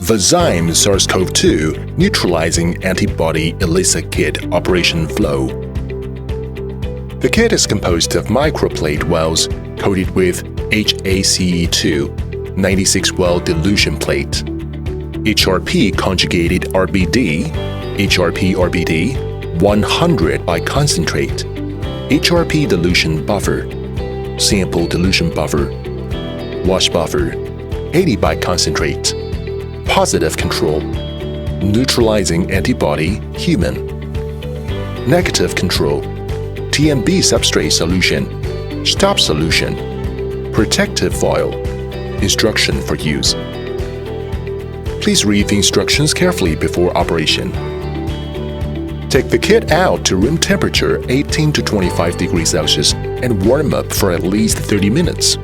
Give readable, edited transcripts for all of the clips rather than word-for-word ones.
Vazyme SARS-CoV-2 Neutralizing Antibody ELISA Kit Operation Flow. The kit is composed of microplate wells coated with HACE2 96-well dilution plate, HRP conjugated RBD, HRP-RBD 100 by concentrate, HRP dilution buffer, sample dilution buffer, wash buffer 80 by concentrate, positive control, neutralizing antibody human, negative control, TMB substrate solution, stop solution, protective foil. Instruction for use. Please read the instructions carefully before operation. Take the kit out to room temperature 18 to 25 degrees Celsius and warm up for at least 30 minutes.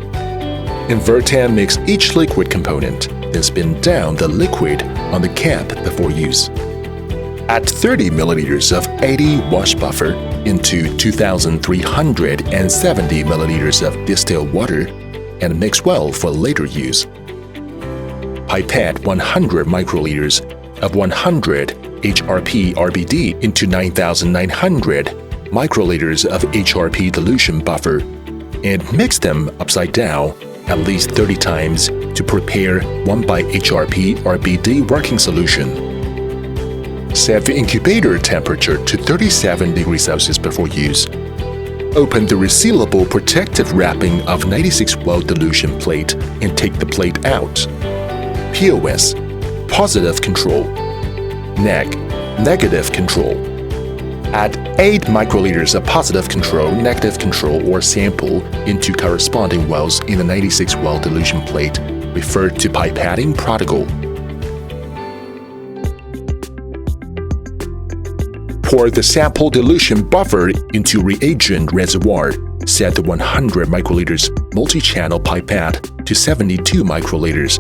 Invert and mix each liquid component, then spin down the liquid on the cap before use. Add 30 milliliters of 80 wash buffer into 2,370 milliliters of distilled water and mix well for later use. Pipette 100 microliters of 100 HRP-RBD into 9,900 microliters of HRP dilution buffer and mix them upside down at least 30 times to prepare 1 by HRP-RBD working solution. Set the incubator temperature to 37 degrees Celsius before use. Open the resealable protective wrapping of 96-well dilution plate and take the plate out. POS, positive control. Neg, negative control. Add 8 microliters of positive control, negative control, or sample into corresponding wells in the 96-well dilution plate, referred to pipetting protocol. Pour the sample dilution buffer into reagent reservoir. Set the 100 microliters multi-channel pipette to 72 microliters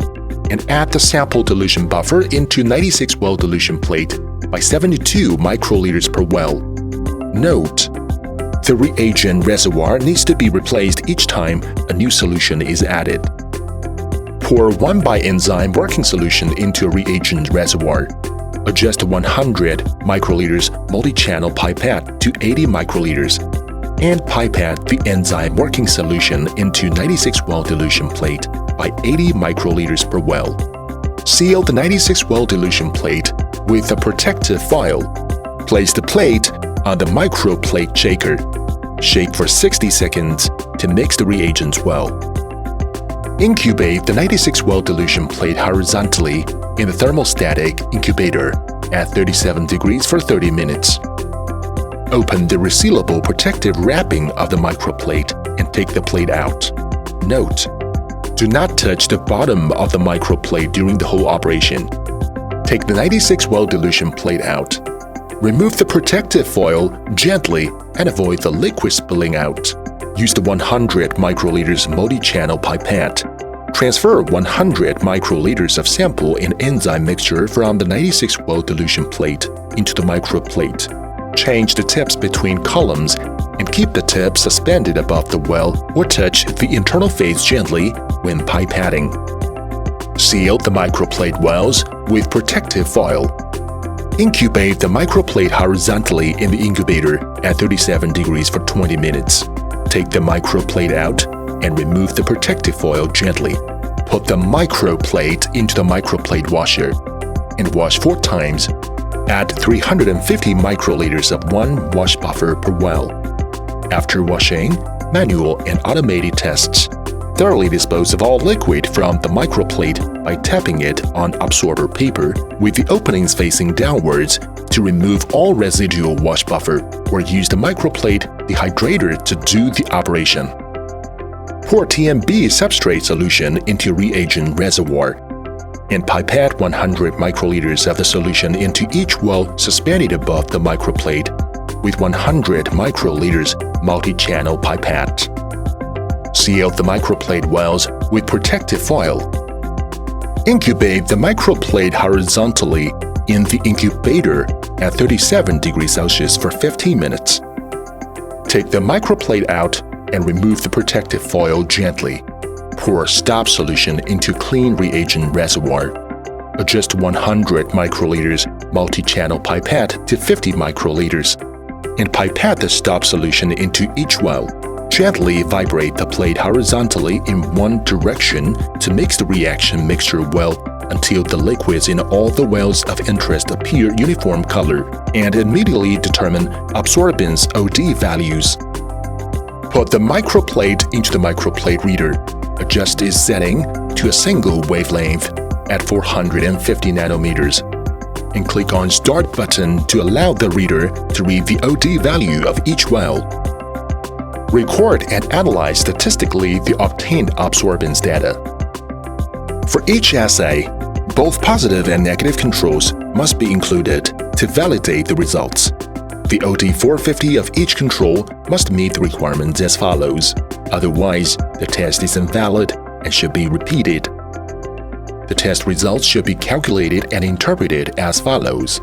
and add the sample dilution buffer into 96-well dilution plate by 72 microliters per well. Note: the reagent reservoir needs to be replaced each time a new solution is added. Pour 1 by enzyme working solution into a reagent reservoir. Adjust 100 microliters multi-channel pipette to 80 microliters and pipette the enzyme working solution into 96-well dilution plate by 80 microliters per well. Seal the 96-well dilution plate with a protective foil. Place the plate on the microplate shaker. Shake for 60 seconds to mix the reagents well. Incubate the 96-well dilution plate horizontally in the thermostatic incubator at 37 degrees for 30 minutes. Open the resealable protective wrapping of the microplate and take the plate out. Note: do not touch the bottom of the microplate during the whole operation. Take the 96-well dilution plate out. Remove the protective foil gently and avoid the liquid spilling out. Use the 100 microliters multi-channel pipette. Transfer 100 microliters of sample and enzyme mixture from the 96-well dilution plate into the microplate. Change the tips between columns and keep the tip suspended above the well or touch the internal face gently when pipetting. Seal the microplate wells with protective foil. Incubate the microplate horizontally in the incubator at 37 degrees for 20 minutes. Take the microplate out and remove the protective foil gently. Put the microplate into the microplate washer and wash 4 times. Add 350 microliters of 1 wash buffer per well. After washing, manual and automated tests. Thoroughly dispose of all liquid from the microplate by tapping it on absorber paper with the openings facing downwards to remove all residual wash buffer, or use the microplate dehydrator to do the operation. Pour TMB substrate solution into reagent reservoir and pipette 100 microliters of the solution into each well suspended above the microplate with 100 microliters multi-channel pipette. Seal the microplate wells with protective foil. Incubate the microplate horizontally in the incubator at 37 degrees Celsius for 15 minutes. Take the microplate out and remove the protective foil gently. Pour stop solution into clean reagent reservoir. Adjust 100 microliters multi-channel pipette to 50 microliters and pipette the stop solution into each well. Gently vibrate the plate horizontally in one direction to mix the reaction mixture well until the liquids in all the wells of interest appear uniform color, and immediately determine absorbance OD values. Put the microplate into the microplate reader. Adjust its setting to a single wavelength at 450 nanometers, and click on Start button to allow the reader to read the OD value of each well. Record and analyze statistically the obtained absorbance data. For each assay, both positive and negative controls must be included to validate the results. The OD 450 of each control must meet the requirements as follows. Otherwise, the test is invalid and should be repeated. The test results should be calculated and interpreted as follows.